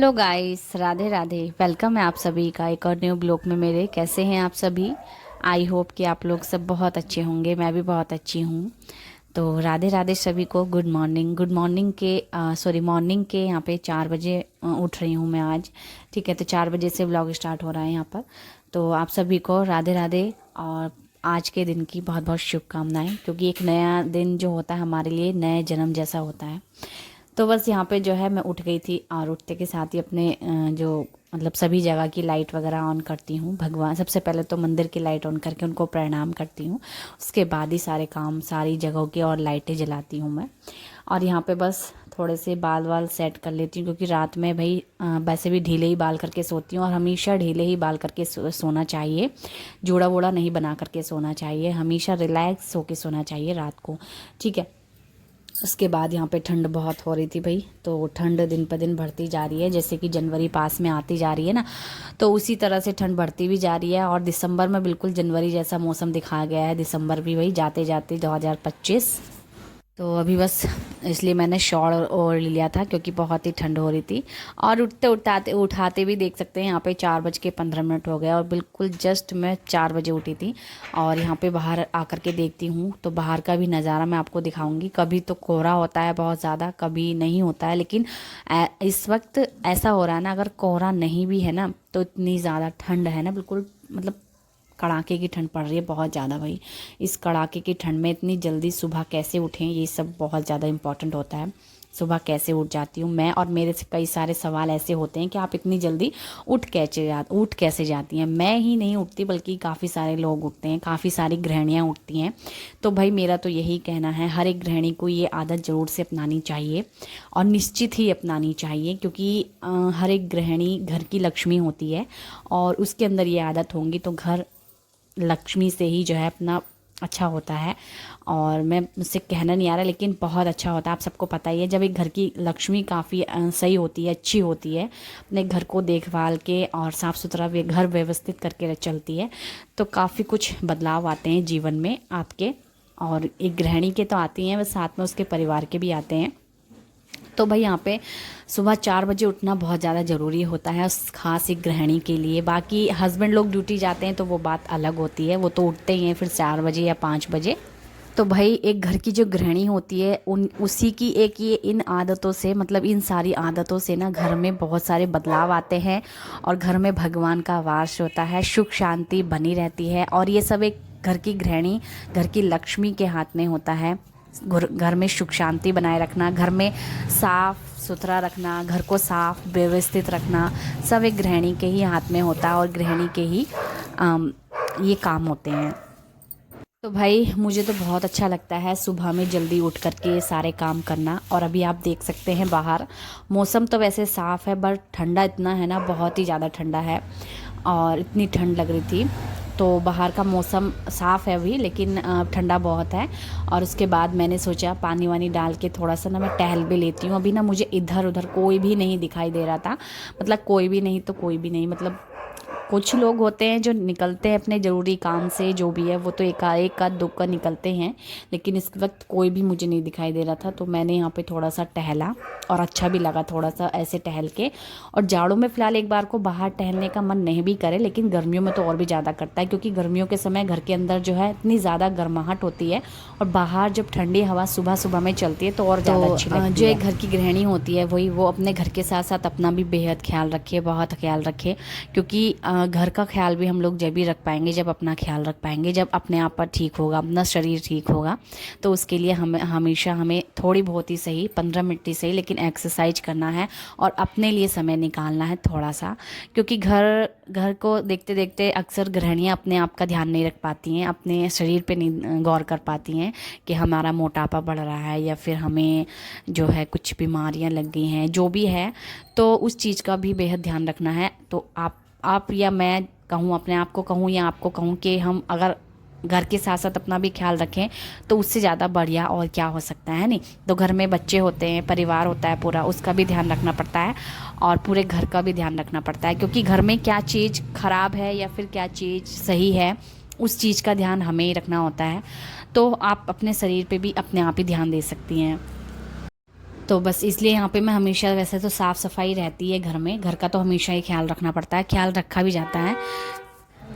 Hello guys, Radhe Radhe. Welcome है आप सभी का एक और न्यू ब्लॉग में मेरे। कैसे हैं आप सभी? आई होप कि आप लोग सब बहुत अच्छे होंगे। मैं भी बहुत अच्छी हूँ। तो राधे राधे सभी को। Good morning. गुड मॉर्निंग के सॉरी मॉर्निंग के यहाँ पे 4 बजे उठ रही हूँ मैं आज। ठीक है, तो 4 बजे से व्लॉग स्टार्ट हो रहा है यहाँ पर। तो आप सभी को राधे राधे। और आज के दिन की बहुत बहुत शुभकामनाएं, क्योंकि एक नया दिन जो होता है हमारे लिए नए जन्म जैसा होता है। तो बस यहाँ पे जो है मैं उठ गई थी, और उठते के साथ ही अपने जो मतलब सभी जगह की लाइट वगैरह ऑन करती हूँ। भगवान सबसे पहले तो मंदिर की लाइट ऑन करके उनको प्रणाम करती हूँ। उसके बाद ही सारे काम सारी जगहों की और लाइटें जलाती हूँ मैं। और यहाँ पे बस थोड़े से बाल वाल सेट कर लेती हूँ, क्योंकि रात में भाई वैसे भी ढीले ही बाल करके सोती हूँ, और हमेशा ढीले ही बाल करके सोना चाहिए। जूड़ा वूड़ा नहीं बना करके सोना चाहिए, हमेशा रिलैक्स होके सोना चाहिए रात को। ठीक है। उसके बाद यहाँ पे ठंड बहुत हो रही थी भाई, तो ठंड दिन पर दिन बढ़ती जा रही है। जैसे कि जनवरी पास में आती जा रही है ना, तो उसी तरह से ठंड बढ़ती भी जा रही है। और दिसंबर में बिल्कुल जनवरी जैसा मौसम दिखाया गया है। दिसंबर भी भाई जाते जाते 2025। तो अभी बस इसलिए मैंने शॉल ओढ़ लिया था, क्योंकि बहुत ही ठंड हो रही थी। और उठते उठाते उठाते भी देख सकते हैं यहाँ पे 4 बज के 15 मिनट हो गए, और बिल्कुल जस्ट मैं 4 बजे उठी थी। और यहाँ पे बाहर आकर के देखती हूँ तो बाहर का भी नज़ारा मैं आपको दिखाऊंगी। कभी तो कोहरा होता है बहुत ज़्यादा, कभी नहीं होता है, लेकिन इस वक्त ऐसा हो रहा है ना, अगर कोहरा नहीं भी है ना तो इतनी ज़्यादा ठंड है ना, बिल्कुल मतलब कड़ाके की ठंड पड़ रही है बहुत ज़्यादा भाई। इस कड़ाके की ठंड में इतनी जल्दी सुबह कैसे उठें, ये सब बहुत ज़्यादा इम्पॉर्टेंट होता है। सुबह कैसे उठ जाती हूँ मैं, और मेरे से कई सारे सवाल ऐसे होते हैं कि आप इतनी जल्दी उठ कैसे जाती हैं। मैं ही नहीं उठती, बल्कि काफ़ी सारे लोग उठते हैं, काफ़ी सारी गृहिणियाँ उठती हैं। तो भाई मेरा तो यही कहना है, हर एक गृहिणी को ये आदत ज़रूर से अपनानी चाहिए, और निश्चित ही अपनानी चाहिए, क्योंकि हर एक गृहिणी घर की लक्ष्मी होती है। और उसके अंदर ये आदत होंगी तो घर लक्ष्मी से ही जो है अपना अच्छा होता है। और मैं मुझसे कहना नहीं आ रहा, लेकिन बहुत अच्छा होता है। आप सबको पता ही है, जब एक घर की लक्ष्मी काफ़ी सही होती है, अच्छी होती है, अपने घर को देखभाल के और साफ़ सुथरा घर व्यवस्थित करके चलती है, तो काफ़ी कुछ बदलाव आते हैं जीवन में आपके। और एक गृहिणी के तो आती हैं, बस साथ में उसके परिवार के भी आते हैं। तो भाई यहाँ पे सुबह 4 बजे उठना बहुत ज़्यादा ज़रूरी होता है उस खास एक गृहिणी के लिए। बाकी हस्बैंड लोग ड्यूटी जाते हैं तो वो बात अलग होती है, वो तो उठते ही हैं फिर 4 बजे या 5 बजे। तो भाई एक घर की जो गृहिणी होती है उन उसी की एक ये इन आदतों से, मतलब इन सारी आदतों से ना घर में बहुत सारे बदलाव आते हैं, और घर में भगवान का वास होता है, सुख शांति बनी रहती है। और ये सब एक घर की गृहिणी, घर की लक्ष्मी के हाथ में होता है। घर में सुख शांति बनाए रखना, घर में साफ सुथरा रखना, घर को साफ व्यवस्थित रखना, सब एक गृहिणी के ही हाथ में होता है, और गृहिणी के ही ये काम होते हैं। तो भाई मुझे तो बहुत अच्छा लगता है सुबह में जल्दी उठ करके सारे काम करना। और अभी आप देख सकते हैं बाहर मौसम तो वैसे साफ़ है, बट ठंडा इतना है ना, बहुत ही ज़्यादा ठंडा है, और इतनी ठंड लग रही थी। तो बाहर का मौसम साफ़ है अभी, लेकिन ठंडा बहुत है। और उसके बाद मैंने सोचा पानी वानी डाल के थोड़ा सा ना मैं टहल भी लेती हूँ। अभी ना मुझे इधर उधर कोई भी नहीं दिखाई दे रहा था, मतलब कोई भी नहीं तो कोई भी नहीं, मतलब कुछ लोग होते हैं जो निकलते हैं अपने ज़रूरी काम से, जो भी है वो तो एक आध दो का निकलते हैं, लेकिन इस वक्त कोई भी मुझे नहीं दिखाई दे रहा था। तो मैंने यहाँ पे थोड़ा सा टहला, और अच्छा भी लगा थोड़ा सा ऐसे टहल के। और जाड़ों में फ़िलहाल एक बार को बाहर टहलने का मन नहीं भी करे, लेकिन गर्मियों में तो और भी ज़्यादा करता है, क्योंकि गर्मियों के समय घर के अंदर जो है इतनी ज़्यादा गर्माहट होती है, और बाहर जब ठंडी हवा सुबह सुबह में चलती है तो और ज़्यादा अच्छी लगती है। जो एक घर की गृहिणी होती है वही वो अपने घर के साथ साथ अपना भी बेहद ख्याल रखे, बहुत ख्याल रखे, क्योंकि घर का ख्याल भी हम लोग जब भी रख पाएंगे, जब अपना ख्याल रख पाएंगे, जब अपने आप पर ठीक होगा, अपना शरीर ठीक होगा। तो उसके लिए हमें थोड़ी बहुत ही सही, 15 मिनट ही सही, लेकिन एक्सरसाइज करना है, और अपने लिए समय निकालना है थोड़ा सा। क्योंकि घर घर को देखते देखते अक्सर गृहिणियाँ अपने आप का ध्यान नहीं रख पाती हैं, अपने शरीर पे नहीं गौर कर पाती हैं कि हमारा मोटापा बढ़ रहा है, या फिर हमें जो है कुछ बीमारियां लग गई हैं, जो भी है। तो उस चीज़ का भी बेहद ध्यान रखना है। तो आप या मैं कहूँ, अपने आप को कहूँ या आपको कहूँ, कि हम अगर घर के साथ साथ अपना भी ख्याल रखें तो उससे ज़्यादा बढ़िया और क्या हो सकता है नहीं। तो घर में बच्चे होते हैं, परिवार होता है पूरा, उसका भी ध्यान रखना पड़ता है, और पूरे घर का भी ध्यान रखना पड़ता है, क्योंकि घर में क्या चीज़ ख़राब है या फिर क्या चीज़ सही है, उस चीज़ का ध्यान हमें ही रखना होता है। तो आप अपने शरीर पे भी अपने आप ही ध्यान दे सकती हैं। तो बस इसलिए यहाँ पे मैं हमेशा, वैसे तो साफ़ सफाई रहती है घर में, घर का तो हमेशा ही ख्याल रखना पड़ता है, ख्याल रखा भी जाता है।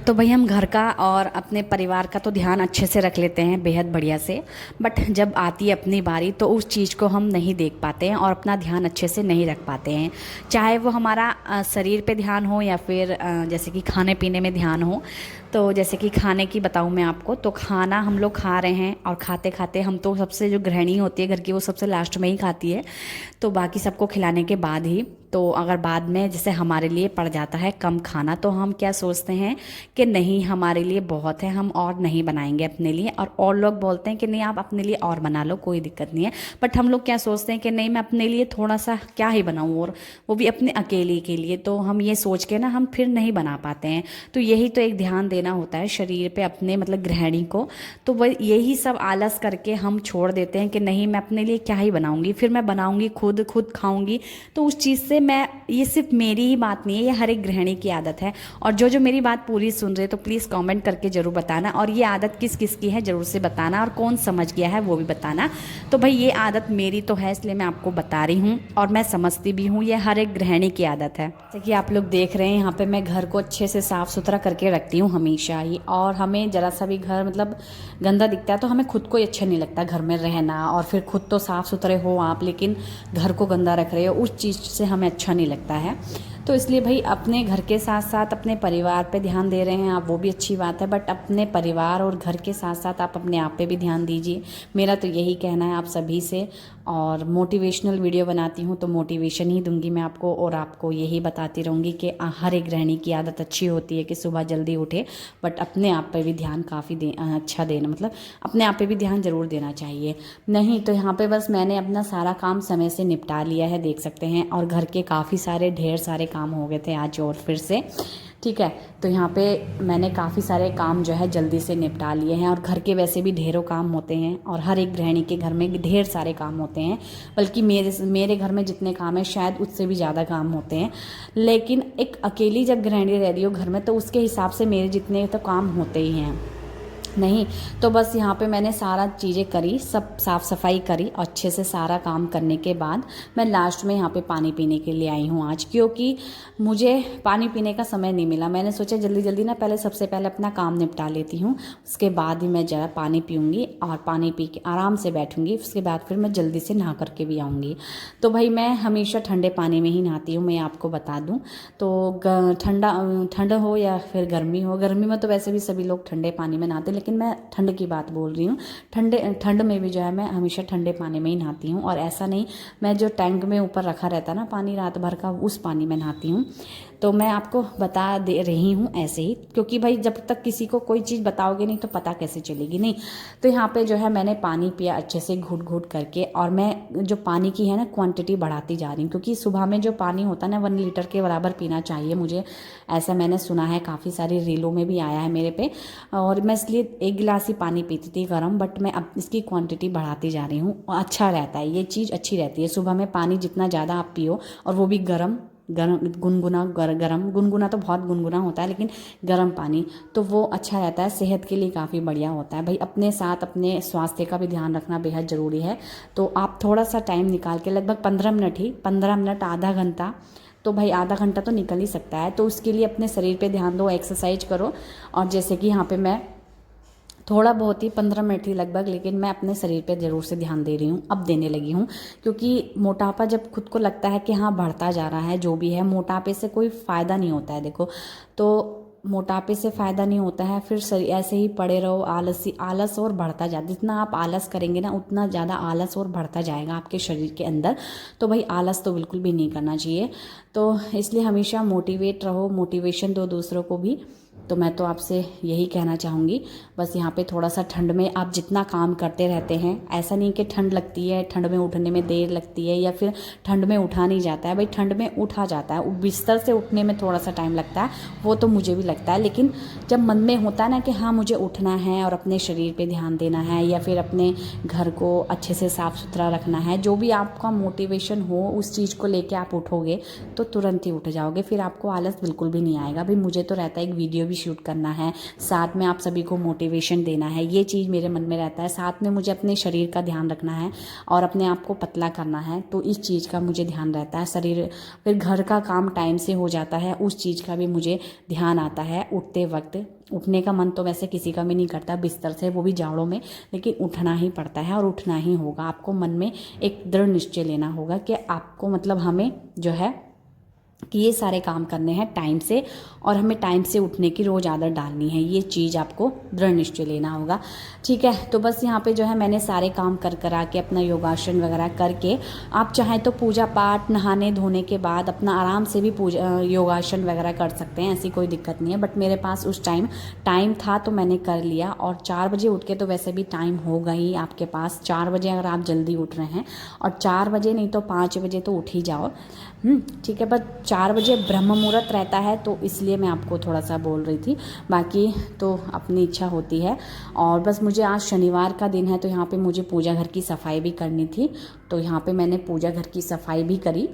तो भाई हम घर का और अपने परिवार का तो ध्यान अच्छे से रख लेते हैं, बेहद बढ़िया से। बट जब आती है अपनी बारी तो उस चीज़ को हम नहीं देख पाते हैं और अपना ध्यान अच्छे से नहीं रख पाते हैं। चाहे वो हमारा शरीर पे ध्यान हो या फिर जैसे कि खाने पीने में ध्यान हो। तो जैसे कि खाने की बताऊं मैं आपको, तो खाना हम लोग खा रहे हैं और खाते खाते हम तो, सबसे जो गृहिणी होती है घर की, वो सबसे लास्ट में ही खाती है। तो बाकी सबको खिलाने के बाद ही, तो अगर बाद में जैसे हमारे लिए पड़ जाता है कम खाना, तो हम क्या सोचते हैं कि नहीं हमारे लिए बहुत है, हम और नहीं बनाएंगे अपने लिए। और लोग बोलते हैं कि नहीं आप अपने लिए और बना लो, कोई दिक्कत नहीं है। बट हम लोग क्या सोचते हैं कि नहीं मैं अपने लिए थोड़ा सा क्या ही बनाऊँ, और वो भी अपने अकेले के लिए। तो हम ये सोच के ना हम फिर नहीं बना पाते हैं। तो यही तो एक ध्यान देना होता है शरीर पे अपने, मतलब गृहिणी को। तो वह यही सब आलस करके हम छोड़ देते हैं कि नहीं मैं अपने लिए क्या ही बनाऊंगी, फिर मैं बनाऊंगी खुद खाऊंगी। तो उस चीज़ से मैं, ये सिर्फ मेरी ही बात नहीं है, ये हर एक गृहिणी की आदत है। और जो मेरी बात पूरी सुन रहे तो प्लीज़ कमेंट करके ज़रूर बताना, और ये आदत किस किस की है ज़रूर से बताना, और कौन समझ गया है वो भी बताना। तो भाई ये आदत मेरी तो है, इसलिए मैं आपको बता रही हूँ, और मैं समझती भी हूँ, ये हर एक गृहिणी की आदत है। जैसे कि आप लोग देख रहे हैं यहाँ पे मैं घर को अच्छे से साफ़ सुथरा करके रखती हूँ हमेशा ही। और हमें ज़रा सा भी घर मतलब गंदा दिखता है तो हमें खुद को ही अच्छा नहीं लगता घर में रहना। और फिर खुद तो साफ़ सुथरे हो आप, लेकिन घर को गंदा रख रहे हो, उस चीज़ से हमें अच्छा नहीं लगता है। तो इसलिए भाई अपने घर के साथ साथ अपने परिवार पे ध्यान दे रहे हैं आप, वो भी अच्छी बात है। बट अपने परिवार और घर के साथ साथ आप अपने आप पे भी ध्यान दीजिए, मेरा तो यही कहना है आप सभी से। और मोटिवेशनल वीडियो बनाती हूँ तो मोटिवेशन ही दूंगी मैं आपको, और आपको यही बताती रहूँगी कि हर एक गृहिणी की आदत अच्छी होती है कि सुबह जल्दी उठे। बट अपने आप पे भी ध्यान काफ़ी अच्छा देना, मतलब अपने आप पे भी ध्यान ज़रूर देना चाहिए। नहीं तो यहाँ पे बस मैंने अपना सारा काम समय से निपटा लिया है, देख सकते हैं। और घर के काफ़ी सारे ढेर सारे काम हो गए थे आज और फिर से, ठीक है। तो यहाँ पे मैंने काफ़ी सारे काम जो है जल्दी से निपटा लिए हैं। और घर के वैसे भी ढेरों काम होते हैं, और हर एक गृहिणी के घर में ढेर सारे काम होते हैं। बल्कि मेरे घर में जितने काम हैं शायद उससे भी ज़्यादा काम होते हैं। लेकिन एक अकेली जब गृहिणी रह रही हो घर में, तो उसके हिसाब से मेरे जितने तो काम होते ही हैं। नहीं तो बस यहाँ पे मैंने सारा चीज़ें करी, सब साफ़ सफाई करी, अच्छे से सारा काम करने के बाद मैं लास्ट में यहाँ पे पानी पीने के लिए आई हूँ आज, क्योंकि मुझे पानी पीने का समय नहीं मिला। मैंने सोचा जल्दी जल्दी ना पहले, सबसे पहले अपना काम निपटा लेती हूँ, उसके बाद ही मैं ज़रा पानी पीऊँगी और पानी पी के आराम से बैठूँगी। उसके बाद फिर मैं जल्दी से नहा करके भी आऊँगी। तो भाई मैं हमेशा ठंडे पानी में ही नहाती हूँ, मैं आपको बता दूँ। तो ठंड हो या फिर गर्मी हो, गर्मी में तो वैसे भी सभी लोग ठंडे पानी में नहाते, लेकिन मैं ठंड की बात बोल रही हूँ। ठंड में भी जो है मैं हमेशा ठंडे पानी में ही नहाती हूँ। और ऐसा नहीं, मैं जो टैंक में ऊपर रखा रहता है ना पानी रात भर का, उस पानी में नहाती हूँ। तो मैं आपको बता दे रही हूँ ऐसे ही, क्योंकि भाई जब तक किसी को कोई चीज़ बताओगे नहीं तो पता कैसे चलेगी। नहीं तो यहाँ पे जो है मैंने पानी पिया अच्छे से घूट घूट करके। और मैं जो पानी की है ना क्वांटिटी बढ़ाती जा रही हूँ, क्योंकि सुबह में जो पानी होता है ना 1 लीटर के बराबर पीना चाहिए मुझे, ऐसा मैंने सुना है, काफ़ी सारी रीलों में भी आया है मेरे पे। और मैं इसलिए 1 गिलास ही पानी पीती थी गर्म, बट मैं अब इसकी क्वांटिटी बढ़ाती जा रही हूँ। अच्छा रहता है, ये चीज़ अच्छी रहती है। सुबह में पानी जितना ज़्यादा आप पियो, और वो भी गरम गुनगुना तो बहुत गुनगुना होता है, लेकिन गर्म पानी तो वो अच्छा रहता है, सेहत के लिए काफ़ी बढ़िया होता है। भाई अपने साथ अपने स्वास्थ्य का भी ध्यान रखना बेहद ज़रूरी है। तो आप थोड़ा सा टाइम निकाल के, लगभग 15 मिनट ही, 15 मिनट आधा घंटा, तो भाई आधा घंटा तो निकल ही सकता है। तो उसके लिए अपने शरीर पे ध्यान दो, एक्सरसाइज करो। और जैसे कि यहाँ पे मैं थोड़ा बहुत ही 15 मिनट ही लगभग, लेकिन मैं अपने शरीर पे ज़रूर से ध्यान दे रही हूँ, अब देने लगी हूँ। क्योंकि मोटापा जब खुद को लगता है कि हाँ बढ़ता जा रहा है, जो भी है, मोटापे से कोई फ़ायदा नहीं होता है। देखो तो मोटापे से फ़ायदा नहीं होता है, फिर शरीर ऐसे ही पड़े रहो, आलस और बढ़ता जाए। जितना आप आलस करेंगे ना उतना ज़्यादा आलस और बढ़ता जाएगा आपके शरीर के अंदर। तो भाई आलस तो बिल्कुल भी नहीं करना चाहिए। तो इसलिए हमेशा मोटिवेट रहो, मोटिवेशन दो दूसरों को भी। तो मैं तो आपसे यही कहना चाहूँगी। बस यहाँ पे थोड़ा सा ठंड में आप जितना काम करते रहते हैं, ऐसा नहीं कि ठंड लगती है, ठंड में उठने में देर लगती है, या फिर ठंड में उठा नहीं जाता है। भाई ठंड में उठा जाता है, बिस्तर से उठने में थोड़ा सा टाइम लगता है, वो तो मुझे भी लगता है। लेकिन जब मन में होता है ना कि हाँ मुझे उठना है और अपने शरीर पे ध्यान देना है, या फिर अपने घर को अच्छे से साफ़ सुथरा रखना है, जो भी आपका मोटिवेशन हो उस चीज़ को लेके आप उठोगे तो तुरंत ही उठ जाओगे, फिर आपको आलस बिल्कुल भी नहीं आएगा। भाई मुझे तो रहता है एक वीडियो भी भी शूट करना है, साथ में आप सभी को मोटिवेशन देना है, ये चीज़ मेरे मन में रहता है। साथ में मुझे अपने शरीर का ध्यान रखना है और अपने आप को पतला करना है, तो इस चीज़ का मुझे ध्यान रहता है। शरीर फिर घर का काम टाइम से हो जाता है, उस चीज़ का भी मुझे ध्यान आता है। उठते वक्त उठने का मन तो वैसे किसी का भी नहीं करता बिस्तर से, वो भी जाड़ों में, लेकिन उठना ही पड़ता है और उठना ही होगा। आपको मन में एक दृढ़ निश्चय लेना होगा कि आपको मतलब हमें जो है कि ये सारे काम करने हैं टाइम से, और हमें टाइम से उठने की रोज़ आदत डालनी है। ये चीज़ आपको दृढ़ निश्चय लेना होगा, ठीक है। तो बस यहाँ पे जो है मैंने सारे काम करा के अपना योगासन वगैरह करके, आप चाहें तो पूजा पाठ नहाने धोने के बाद अपना आराम से भी पूजा योगासन वगैरह कर सकते हैं, ऐसी कोई दिक्कत नहीं है। बट मेरे पास उस टाइम था तो मैंने कर लिया। और 4 बजे उठ के तो वैसे भी टाइम होगा ही आपके पास, 4 बजे अगर आप जल्दी उठ रहे हैं, और 4 बजे नहीं तो 5 बजे तो उठ ही जाओ, ठीक है। बस 4 बजे ब्रह्म मुहूर्त रहता है, तो इसलिए मैं आपको थोड़ा सा बोल रही थी, बाकी तो अपनी इच्छा होती है। और बस मुझे आज शनिवार का दिन है, तो यहाँ पे मुझे पूजा घर की सफाई भी करनी थी, तो यहाँ पे मैंने पूजा घर की सफाई भी करी।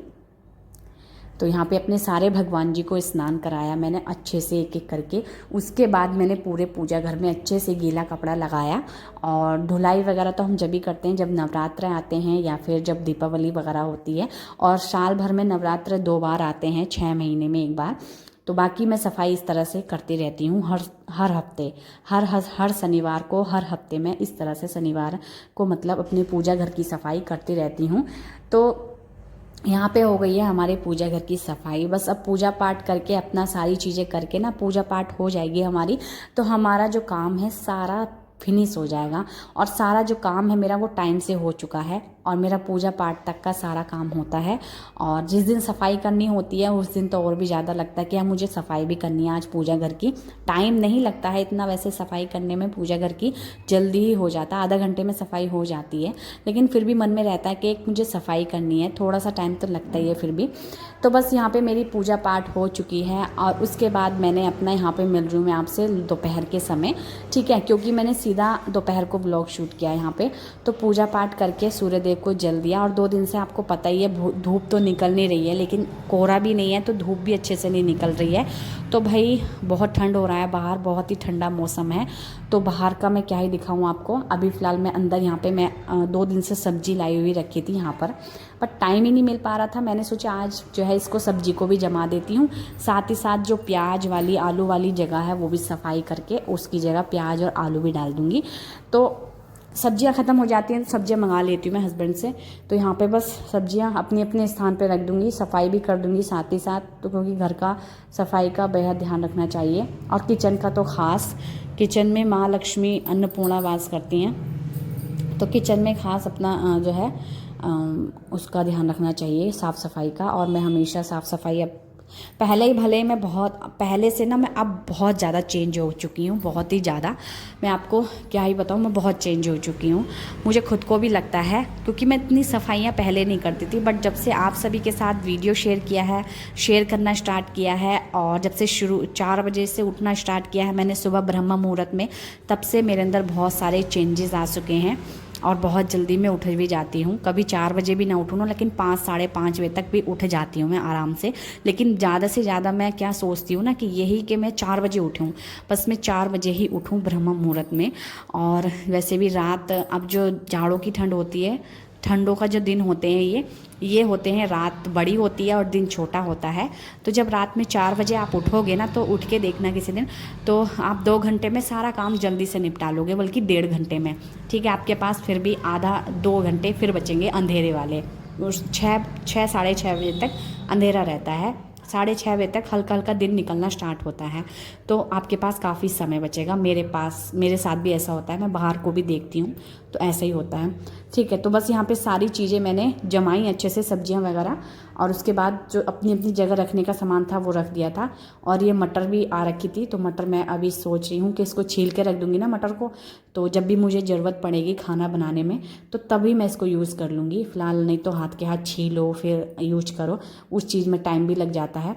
तो यहाँ पे अपने सारे भगवान जी को स्नान कराया मैंने अच्छे से एक एक करके। उसके बाद मैंने पूरे पूजा घर में अच्छे से गीला कपड़ा लगाया। और धुलाई वगैरह तो हम जब भी करते हैं जब नवरात्र आते हैं या फिर जब दीपावली वगैरह होती है, और साल भर में नवरात्र 2 बार आते हैं, 6 महीने में 1 बार। तो बाकी मैं सफाई इस तरह से करती रहती हूँ हर हफ्ते, हर शनिवार को, हर हफ्ते में इस तरह से शनिवार को मतलब अपने पूजा घर की सफाई करती रहती हूँ। तो यहाँ पे हो गई है हमारे पूजा घर की सफाई। बस अब पूजा पाठ करके अपना सारी चीज़ें करके ना पूजा पाठ हो जाएगी हमारी, तो हमारा जो काम है सारा फिनिश हो जाएगा। और सारा जो काम है मेरा वो टाइम से हो चुका है, और मेरा पूजा पाठ तक का सारा काम होता है। और जिस दिन सफाई करनी होती है उस दिन तो और भी ज़्यादा लगता है कि हाँ मुझे सफाई भी करनी है आज पूजा घर की। टाइम नहीं लगता है इतना वैसे सफाई करने में, पूजा घर की जल्दी ही हो जाता है, आधा घंटे में सफाई हो जाती है, लेकिन फिर भी मन में रहता है कि एक मुझे सफाई करनी है, थोड़ा सा टाइम तो लगता ही है फिर भी। तो बस यहाँ पे मेरी पूजा पाठ हो चुकी है, और उसके बाद मैंने अपना यहाँ पे मिल रही हूँ मैं आपसे दोपहर के समय, ठीक है, क्योंकि मैंने सीधा दोपहर को ब्लॉग शूट किया यहाँ पे। तो पूजा पाठ करके सूर्यदेव को जल दिया, और 2 दिन से आपको पता ही है धूप तो निकल नहीं रही है, लेकिन कोहरा भी नहीं है तो धूप भी अच्छे से नहीं निकल रही है। तो भाई बहुत ठंड हो रहा है बाहर, बहुत ही ठंडा मौसम है। तो बाहर का मैं क्या ही दिखाऊं आपको। अभी फ़िलहाल मैं अंदर यहाँ पे मैं 2 दिन से सब्जी लाई हुई रखी थी यहाँ पर टाइम ही नहीं मिल पा रहा था। मैंने सोचा आज जो है इसको सब्जी को भी जमा देती हूँ, साथ ही साथ जो प्याज वाली आलू वाली जगह है वो भी सफाई करके उसकी जगह प्याज और आलू भी डाल दूँगी। तो सब्जियां ख़त्म हो जाती हैं तो सब्जियां मंगा लेती हूँ मैं हस्बैंड से। तो यहाँ पे बस सब्जियां अपने अपने स्थान पे रख दूँगी, सफाई भी कर दूँगी साथ ही साथ, तो क्योंकि घर का सफाई का बेहद ध्यान रखना चाहिए। और किचन का तो ख़ास, किचन में माँ लक्ष्मी अन्नपूर्णा वास करती हैं, तो किचन में ख़ास अपना जो है उसका ध्यान रखना चाहिए, साफ़ सफाई का। और मैं हमेशा साफ़ सफाई, अब पहले ही भले मैं बहुत पहले से ना मैं अब बहुत ज़्यादा चेंज हो चुकी हूँ, बहुत ही ज़्यादा। मैं आपको क्या ही बताऊँ, मैं बहुत चेंज हो चुकी हूँ, मुझे खुद को भी लगता है, क्योंकि मैं इतनी सफाइयाँ पहले नहीं करती थी। बट जब से आप सभी के साथ वीडियो शेयर करना स्टार्ट किया है, और जब से 4 बजे से उठना स्टार्ट किया है मैंने सुबह ब्रह्म मुहूर्त में, तब से मेरे अंदर बहुत सारे चेंजेस आ चुके हैं। और बहुत जल्दी मैं उठ भी जाती हूँ, कभी 4 बजे भी ना उठूँ ना, लेकिन 5 साढ़े 5 बजे तक भी उठ जाती हूँ मैं आराम से। लेकिन ज़्यादा से ज़्यादा मैं क्या सोचती हूँ ना कि यही कि मैं 4 बजे उठूँ, बस मैं 4 बजे ही उठूँ ब्रह्म मुहूर्त में। और वैसे भी रात, अब जो जाड़ों की ठंड होती है, ठंडों का जो दिन होते हैं ये होते हैं, रात बड़ी होती है और दिन छोटा होता है। तो जब रात में 4 बजे आप उठोगे ना, तो उठ के देखना किसी दिन, तो आप 2 घंटे में सारा काम जल्दी से निपटा लोगे, बल्कि 1.5 घंटे में, ठीक है। आपके पास फिर भी आधा 2 घंटे फिर बचेंगे अंधेरे वाले। 6 साढ़े 6 बजे तक अंधेरा रहता है, 6:30 बजे तक हल्का हल्का दिन निकलना स्टार्ट होता है, तो आपके पास काफ़ी समय बचेगा। मेरे साथ भी ऐसा होता है, मैं बाहर को भी देखती हूँ तो ऐसा ही होता है, ठीक है। तो बस यहाँ पे सारी चीज़ें मैंने जमाई अच्छे से, सब्जियाँ वगैरह, और उसके बाद जो अपनी अपनी जगह रखने का सामान था वो रख दिया था। और ये मटर भी आ रखी थी, तो मटर मैं अभी सोच रही हूँ कि इसको छील के रख दूँगी ना मटर को, तो जब भी मुझे ज़रूरत पड़ेगी खाना बनाने में तो तभी मैं इसको यूज़ कर लूँगी। फ़िलहाल नहीं तो हाथ के हाथ छीलो फिर यूज करो, उस चीज़ में टाइम भी लग जाता है।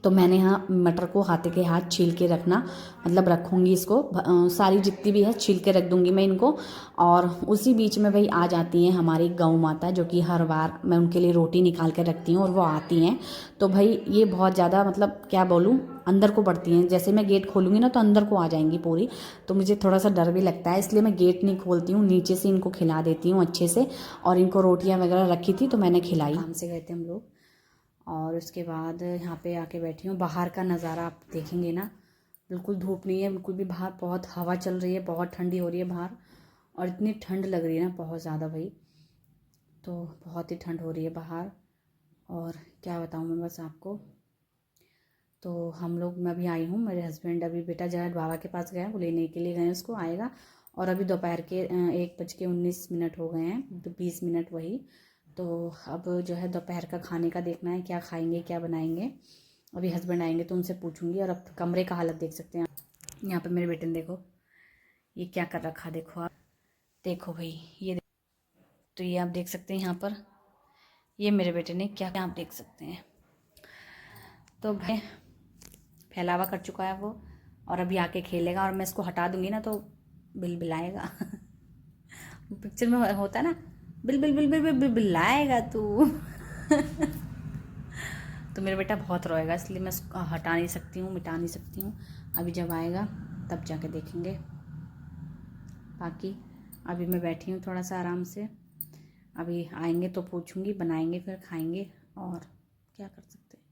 तो मैंने यहाँ मटर को हाथ के हाथ छील के रखना, मतलब रखूँगी इसको, सारी जितनी भी है छील के रख दूँगी मैं इनको। और उसी बीच में भाई आ जाती हैं हमारी गौ माता, जो कि हर बार मैं उनके लिए रोटी निकाल के रखती हूँ और वो आती हैं। तो भाई ये बहुत ज़्यादा, मतलब क्या बोलूँ, अंदर को बढ़ती हैं। जैसे मैं गेट खोलूँगी ना तो अंदर को आ जाएंगी पूरी, तो मुझे थोड़ा सा डर भी लगता है, इसलिए मैं गेट नहीं खोलती हूँ, नीचे से इनको खिला देती हूँ अच्छे से। और इनको रोटियाँ वगैरह रखी थी तो मैंने खिलाई। काम से गए थे हम लोग और उसके बाद यहाँ पे आके बैठी हूँ। बाहर का नज़ारा आप देखेंगे ना, बिल्कुल धूप नहीं है बिल्कुल भी बाहर, बहुत हवा चल रही है, बहुत ठंडी हो रही है बाहर, और इतनी ठंड लग रही है ना बहुत ज़्यादा भाई, तो बहुत ही ठंड हो रही है बाहर। और क्या बताऊँ मैं बस आपको। तो हम लोग, मैं अभी आई हूँ, मेरे हस्बैंड अभी बेटा जरा बाबा के पास गया, वो लेने के लिए गए, उसको आएगा। और अभी दोपहर के 1:19 हो गए हैं, तो 20 मिनट वही। तो अब जो है दोपहर का खाने का देखना है, क्या खाएंगे क्या बनाएंगे। अभी हस्बैंड आएंगे तो उनसे पूछूंगी। और अब कमरे का हालत देख सकते हैं यहाँ पे, मेरे बेटे ने देखो ये क्या कर रखा, देखो आप, देखो भाई ये तो ये आप देख सकते हैं यहाँ पर, ये मेरे बेटे ने क्या, आप देख सकते हैं। तो भाई फैलावा कर चुका है वो, और अभी आके खेलेगा, और मैं इसको हटा दूंगी ना तो बिल बिलाएगा। पिक्चर में होता है ना, बिल बिल बिल बिल बिल बिल बिलाएगा तू। तो मेरा बेटा बहुत रोएगा, इसलिए मैं इसको हटा नहीं सकती हूँ, मिटा नहीं सकती हूँ। अभी जब आएगा तब जाके देखेंगे। बाकी अभी मैं बैठी हूँ थोड़ा सा आराम से, अभी आएंगे तो पूछूंगी, बनाएंगे फिर खाएंगे, और क्या कर सकते हैं।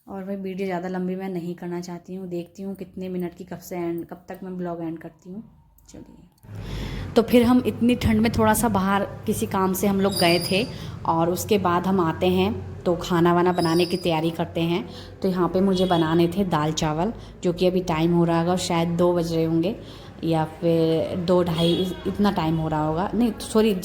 और भाई वीडियो ज़्यादा लंबी मैं नहीं करना चाहती हूँ, देखती हूँ कितने मिनट की, कब तक मैं ब्लॉग एंड करती हूँ। चलिए, तो फिर हम इतनी ठंड में थोड़ा सा बाहर किसी काम से हम लोग गए थे, और उसके बाद हम आते हैं तो खाना वाना बनाने की तैयारी करते हैं। तो यहाँ पे मुझे बनाने थे दाल चावल, जो कि अभी टाइम हो रहा होगा शायद 2 बज रहे होंगे, या फिर 2 ढाई इतना टाइम हो रहा होगा, नहीं सॉरी,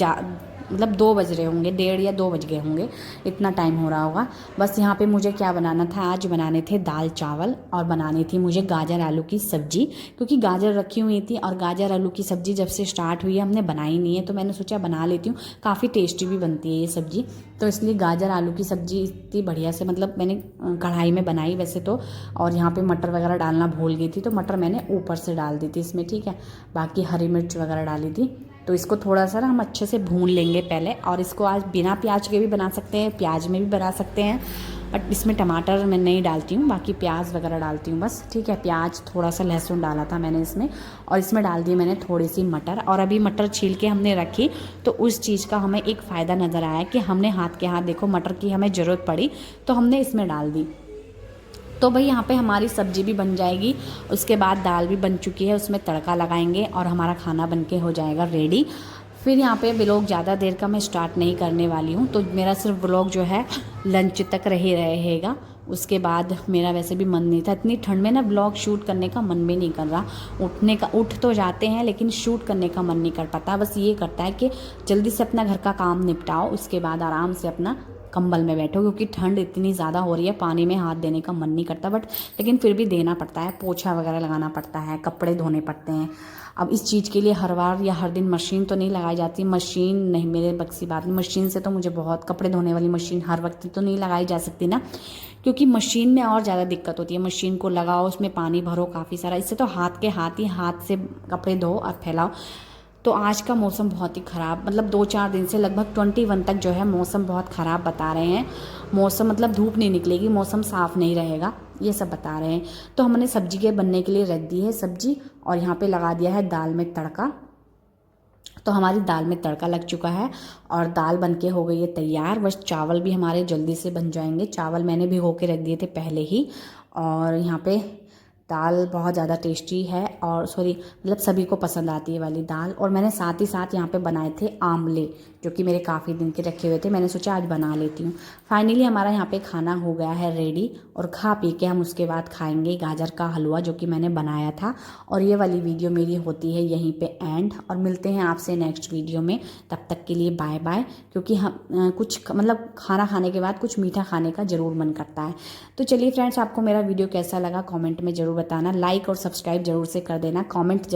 मतलब 2 बज रहे होंगे, 1:30 या 2 बज गए होंगे, इतना टाइम हो रहा होगा। बस यहाँ पे मुझे क्या बनाना था, आज बनाने थे दाल चावल, और बनानी थी मुझे गाजर आलू की सब्ज़ी, क्योंकि गाजर रखी हुई थी, और गाजर आलू की सब्ज़ी जब से स्टार्ट हुई है हमने बनाई नहीं है, तो मैंने सोचा बना लेती हूँ, काफ़ी टेस्टी भी बनती है ये सब्ज़ी। तो इसलिए गाजर आलू की सब्ज़ी इतनी बढ़िया से, मतलब मैंने कढ़ाई में बनाई वैसे तो, और यहाँ पे मटर वगैरह डालना भूल गई थी, तो मटर मैंने ऊपर से डाल दी थी इसमें, ठीक है। बाकी हरी मिर्च वगैरह डाली थी। तो इसको थोड़ा सा ना हम अच्छे से भून लेंगे पहले, और इसको आज बिना प्याज के भी बना सकते हैं, प्याज में भी बना सकते हैं, बट इसमें टमाटर मैं नहीं डालती हूँ, बाकी प्याज वगैरह डालती हूँ बस, ठीक है। प्याज, थोड़ा सा लहसुन डाला था मैंने इसमें, और इसमें डाल दी मैंने थोड़ी सी मटर। और अभी मटर छील के हमने रखी, तो उस चीज़ का हमें एक फ़ायदा नज़र आया कि हमने हाथ के हाथ, देखो मटर की हमें ज़रूरत पड़ी तो हमने इसमें डाल दी। तो भाई यहाँ पे हमारी सब्ज़ी भी बन जाएगी, उसके बाद दाल भी बन चुकी है, उसमें तड़का लगाएंगे और हमारा खाना बन के हो जाएगा रेडी। फिर यहाँ पे व्लॉग ज़्यादा देर का मैं स्टार्ट नहीं करने वाली हूँ, तो मेरा सिर्फ व्लॉग जो है लंच तक रही रहेगा। उसके बाद मेरा वैसे भी मन नहीं था, इतनी ठंड में ना व्लॉग शूट करने का मन भी नहीं कर रहा। उठ तो जाते हैं लेकिन शूट करने का मन नहीं कर पाता। बस ये करता है कि जल्दी से अपना घर का काम निपटाओ, उसके बाद आराम से अपना कंबल में बैठो, क्योंकि ठंड इतनी ज़्यादा हो रही है, पानी में हाथ देने का मन नहीं करता, बट लेकिन फिर भी देना पड़ता है, पोछा वगैरह लगाना पड़ता है, कपड़े धोने पड़ते हैं। अब इस चीज़ के लिए हर बार या हर दिन मशीन तो नहीं लगाई जाती, मशीन नहीं, मेरे बक्सी बात में, मशीन से तो मुझे बहुत, कपड़े धोने वाली मशीन हर वक्त तो नहीं लगाई जा सकती ना, क्योंकि मशीन में और ज़्यादा दिक्कत होती है। मशीन को लगाओ, उसमें पानी भरो काफ़ी सारा, इससे तो हाथ से कपड़े धो और फैलाओ। तो आज का मौसम बहुत ही ख़राब, मतलब 2-4 दिन से लगभग 21 तक जो है मौसम बहुत ख़राब बता रहे हैं। मौसम मतलब धूप नहीं निकलेगी, मौसम साफ़ नहीं रहेगा, ये सब बता रहे हैं। तो हमने सब्जी के बनने के लिए रख दी है सब्जी, और यहाँ पे लगा दिया है दाल में तड़का। तो हमारी दाल में तड़का लग चुका है और दाल बनके हो गई है तैयार। बस चावल भी हमारे जल्दी से बन जाएंगे। चावल मैंने भिगो के रख दिए थे पहले ही। और यहाँ पे दाल बहुत ज़्यादा टेस्टी है, और सॉरी मतलब सभी को पसंद आती है वाली दाल। और मैंने साथ ही साथ यहाँ पे बनाए थे आमले, जो कि मेरे काफ़ी दिन के रखे हुए थे, मैंने सोचा आज बना लेती हूँ। फाइनली हमारा यहाँ पे खाना हो गया है रेडी, और खा पी के हम उसके बाद खाएंगे गाजर का हलवा, जो कि मैंने बनाया था। और ये वाली वीडियो मेरी होती है यहीं पे एंड, और मिलते हैं आपसे नेक्स्ट वीडियो में। तब तक के लिए बाय बाय, क्योंकि हम कुछ मतलब खाना खाने के बाद कुछ मीठा खाने का ज़रूर मन करता है। तो चलिए फ्रेंड्स, आपको मेरा वीडियो कैसा लगा कमेंट में ज़रूर बताना, लाइक और सब्सक्राइब ज़रूर से कर देना, कमेंट